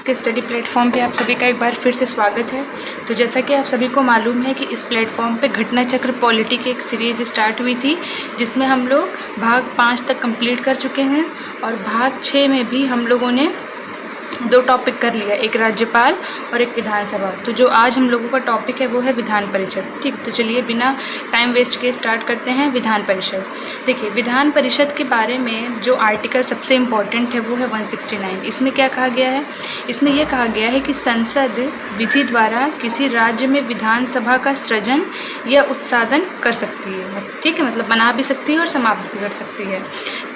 के study platform पे आप सभी का एक बार फिर से स्वागत है। तो जैसा कि आप सभी को मालूम है कि इस प्लेटफॉर्म पे घटना चक्र पॉलिटी की एक सीरीज़ स्टार्ट हुई थी, जिसमें हम लोग भाग 5 तक कंप्लीट कर चुके हैं और भाग 6 में भी हम लोगों ने 2 टॉपिक कर लिया, एक राज्यपाल और एक विधानसभा। तो जो आज हम लोगों का टॉपिक है वो है विधान परिषद। ठीक, तो चलिए बिना टाइम वेस्ट के स्टार्ट करते हैं विधान परिषद। देखिए, विधान परिषद के बारे में जो आर्टिकल सबसे इम्पॉर्टेंट है वो है 169। इसमें क्या कहा गया है? इसमें यह कहा गया है कि संसद विधि द्वारा किसी राज्य में विधानसभा का सृजन या उत्साधन कर सकती है। ठीक है, मतलब बना भी सकती है और समाप्त भी कर सकती है।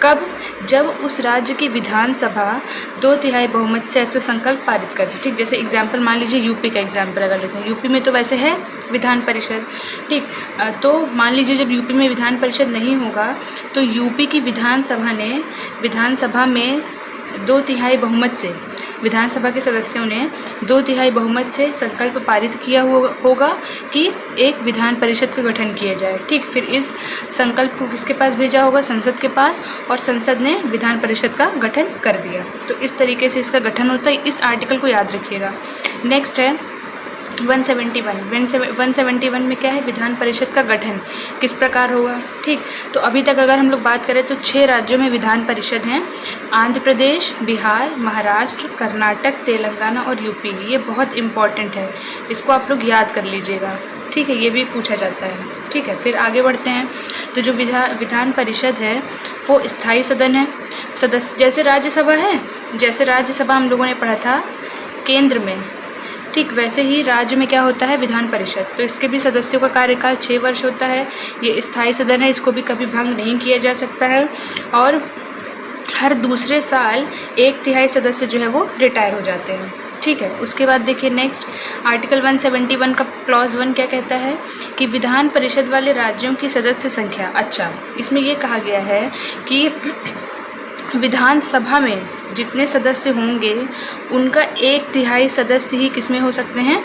कब? जब उस राज्य की विधानसभा 2/3 बहुमत से ऐसे संकल्प पारित करती। ठीक, जैसे एग्जाम्पल मान लीजिए यूपी का एग्जाम्पल अगर लेते हैं, यूपी में तो वैसे है विधान परिषद। ठीक, तो मान लीजिए जब यूपी में विधान परिषद नहीं होगा तो यूपी की विधानसभा में 2/3 बहुमत से, विधानसभा के सदस्यों ने 2/3 बहुमत से संकल्प पारित किया होगा कि एक विधान परिषद का गठन किया जाए। ठीक, फिर इस संकल्प को किसके पास भेजा होगा? संसद के पास, और संसद ने विधान परिषद का गठन कर दिया। तो इस तरीके से इसका गठन होता है। इस आर्टिकल को याद रखिएगा। नेक्स्ट है 171 में क्या है? विधान परिषद का गठन किस प्रकार होगा। ठीक, तो अभी तक अगर हम लोग बात करें तो 6 राज्यों में विधान परिषद हैं, आंध्र प्रदेश, बिहार, महाराष्ट्र, कर्नाटक, तेलंगाना और यूपी। ये बहुत इम्पॉर्टेंट है, इसको आप लोग याद कर लीजिएगा। ठीक है, ये भी पूछा जाता है। ठीक है, फिर आगे बढ़ते हैं। तो जो विधान परिषद है वो स्थायी सदन है। सदस्य जैसे राज्यसभा है, जैसे राज्यसभा हम लोगों ने पढ़ा था केंद्र में, ठीक वैसे ही राज्य में क्या होता है? विधान परिषद। तो इसके भी सदस्यों का कार्यकाल 6 वर्ष होता है। ये स्थायी सदन है, इसको भी कभी भंग नहीं किया जा सकता है और हर दूसरे साल 1/3 सदस्य जो है वो रिटायर हो जाते हैं। ठीक है, उसके बाद देखिए नेक्स्ट आर्टिकल 171 का क्लॉज 1 क्या कहता है कि विधान परिषद वाले राज्यों की सदस्य संख्या। अच्छा, इसमें ये कहा गया है कि विधानसभा में जितने सदस्य होंगे उनका 1/3 सदस्य ही किसमें हो सकते हैं?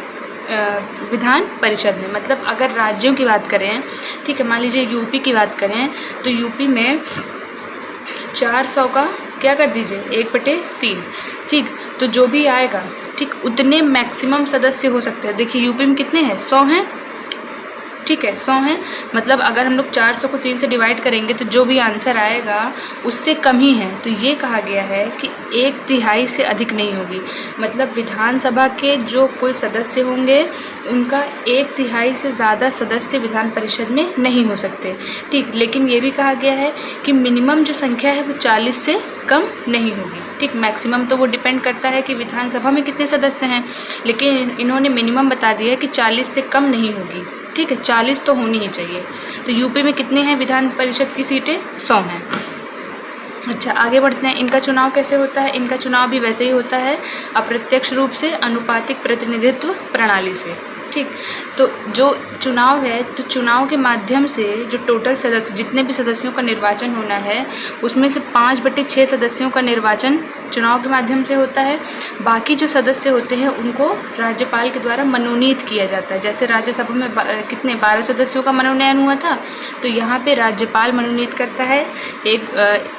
विधान परिषद में। मतलब अगर राज्यों की बात करें, ठीक है, मान लीजिए यूपी की बात करें तो यूपी में 400 का क्या कर दीजिए 1/3। ठीक, तो जो भी आएगा, ठीक, उतने मैक्सिमम सदस्य हो सकते हैं। देखिए यूपी में कितने हैं? 100 हैं। ठीक है, 100 हैं। मतलब अगर हम लोग 400 को 3 से डिवाइड करेंगे तो जो भी आंसर आएगा उससे कम ही है। तो ये कहा गया है कि 1/3 से अधिक नहीं होगी। मतलब विधानसभा के जो कुल सदस्य होंगे उनका 1/3 से ज़्यादा सदस्य विधान परिषद में नहीं हो सकते। ठीक, लेकिन ये भी कहा गया है कि मिनिमम जो संख्या है वो 40 से कम नहीं होगी। ठीक, मैक्सिमम तो वो डिपेंड करता है कि विधानसभा में कितने सदस्य हैं, लेकिन इन्होंने मिनिमम बता दिया है कि 40 से कम नहीं होगी। ठीक है, 40 तो होनी ही चाहिए। तो यूपी में कितने हैं विधान परिषद की सीटें? 100 हैं। अच्छा, आगे बढ़ते हैं। इनका चुनाव कैसे होता है? इनका चुनाव भी वैसे ही होता है, अप्रत्यक्ष रूप से आनुपातिक प्रतिनिधित्व प्रणाली से। ठीक, तो जो चुनाव है तो चुनाव के माध्यम से जो टोटल सदस्य, जितने भी सदस्यों का निर्वाचन होना है उसमें से 5/6 सदस्यों का निर्वाचन चुनाव के माध्यम से होता है। बाकी जो सदस्य होते हैं उनको राज्यपाल के द्वारा मनोनीत किया जाता है। जैसे राज्यसभा में कितने 12 सदस्यों का मनोनयन हुआ था, तो यहाँ पे राज्यपाल मनोनीत करता है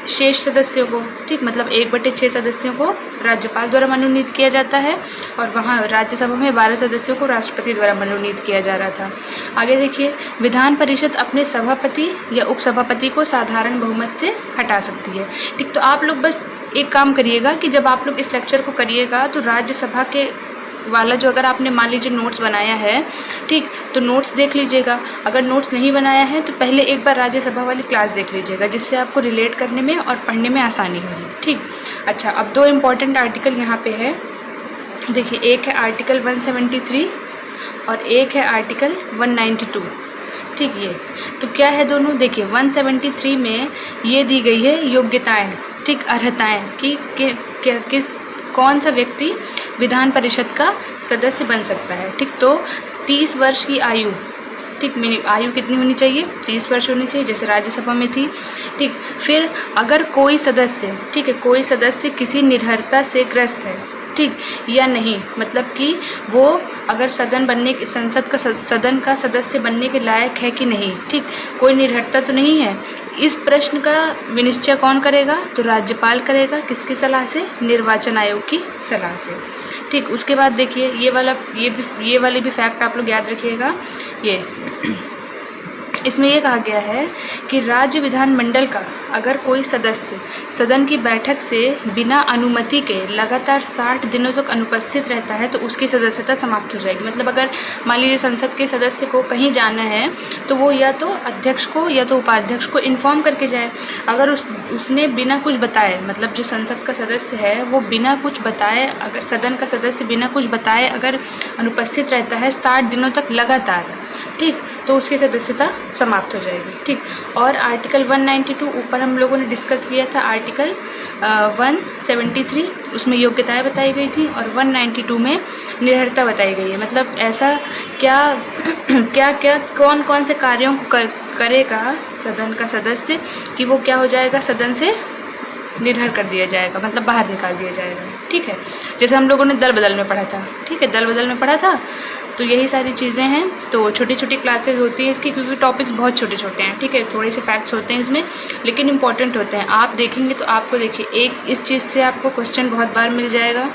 शेष सदस्यों को। ठीक, मतलब 1/6 सदस्यों को राज्यपाल द्वारा मनोनीत किया जाता है और वहाँ राज्यसभा में 12 सदस्यों को राष्ट्रपति द्वारा मनोनीत किया जा रहा था। आगे देखिए, विधान परिषद अपने सभापति या उपसभापति को साधारण बहुमत से हटा सकती है। ठीक, तो आप लोग बस एक काम करिएगा कि जब आप लोग इस लेक्चर को करिएगा तो राज्यसभा के वाला जो अगर आपने मान लीजिए नोट्स बनाया है, ठीक, तो नोट्स देख लीजिएगा। अगर नोट्स नहीं बनाया है तो पहले एक बार राज्यसभा वाली क्लास देख लीजिएगा, जिससे आपको रिलेट करने में और पढ़ने में आसानी होगी। ठीक, अच्छा, अब 2 इम्पॉर्टेंट आर्टिकल यहाँ पे है। देखिए, एक है आर्टिकल 173 और एक है आर्टिकल 192। ठीक, ये तो क्या है दोनों? देखिए 173 में ये दी गई है योग्यताएं, ठीक, अर्हताएं कि कौन सा व्यक्ति विधान परिषद का सदस्य बन सकता है। ठीक, तो 30 वर्ष की आयु, ठीक, आयु कितनी होनी चाहिए? 30 वर्ष होनी चाहिए, जैसे राज्यसभा में थी। ठीक, फिर अगर कोई सदस्य, ठीक है, कोई सदस्य किसी निर्भरता से ग्रस्त है, ठीक, या नहीं, मतलब कि वो अगर संसद का सदन का सदस्य बनने के लायक है कि नहीं। ठीक, कोई निर्भरता तो नहीं है। इस प्रश्न का विनिश्चय कौन करेगा? तो राज्यपाल करेगा। किसकी सलाह से? निर्वाचन आयोग की सलाह से। ठीक, उसके बाद देखिए ये वाली भी फैक्ट आप लोग याद रखिएगा। ये इसमें ये कहा गया है कि राज्य विधानमंडल का अगर कोई सदस्य सदन की बैठक से बिना अनुमति के लगातार 60 दिनों तक अनुपस्थित रहता है तो उसकी सदस्यता समाप्त हो जाएगी। मतलब अगर मान लीजिए संसद के सदस्य को कहीं जाना है तो वो या तो अध्यक्ष को या तो उपाध्यक्ष को इन्फॉर्म करके जाए। अगर उसने बिना कुछ बताए, मतलब जो संसद का सदस्य है वो बिना कुछ बताए, अगर सदन का सदस्य बिना कुछ बताए अगर अनुपस्थित रहता है 60 दिनों तक लगातार, ठीक, तो उसकी सदस्यता समाप्त हो जाएगी। ठीक, और आर्टिकल 192 ऊपर हम लोगों ने डिस्कस किया था, आर्टिकल 173 उसमें योग्यताएं बताई गई थी और 192 में निर्भरता बताई गई है। मतलब ऐसा क्या कौन कौन से कार्यों को करेगा सदन का सदस्य कि वो क्या हो जाएगा, सदन से निर्भर कर दिया जाएगा, मतलब बाहर निकाल दिया जाएगा। ठीक है, जैसे हम लोगों ने दल बदल में पढ़ा था। ठीक है, दल बदल में पढ़ा था, तो यही सारी चीज़ें हैं। तो छोटी छोटी क्लासेस होती हैं इसकी, क्योंकि टॉपिक्स बहुत छोटे छोटे हैं। ठीक है, थोड़े से फैक्ट्स होते हैं इसमें, लेकिन इंपॉर्टेंट होते हैं। आप देखेंगे तो आपको देखिए एक इस चीज़ से आपको क्वेश्चन बहुत बार मिल जाएगा।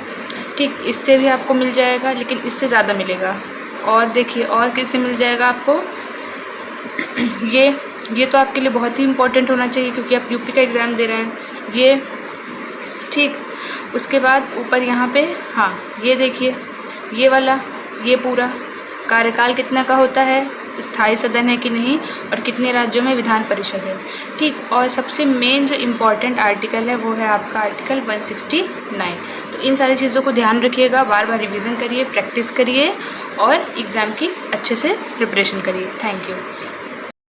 ठीक, इससे भी आपको मिल जाएगा, लेकिन इससे ज़्यादा मिलेगा। और देखिए और किससे मिल जाएगा आपको, ये तो आपके लिए बहुत ही इंपॉर्टेंट होना चाहिए क्योंकि आप यूपी का एग्ज़ाम दे रहे हैं ये। ठीक, उसके बाद ऊपर यहाँ पे, हाँ ये देखिए ये वाला, ये पूरा कार्यकाल कितना का होता है, स्थायी सदन है कि नहीं, और कितने राज्यों में विधान परिषद है। ठीक, और सबसे मेन जो इम्पॉर्टेंट आर्टिकल है वो है आपका आर्टिकल 169। तो इन सारी चीज़ों को ध्यान रखिएगा, बार बार रिवीजन करिए, प्रैक्टिस करिए और एग्ज़ाम की अच्छे से प्रिपरेशन करिए। Thank you.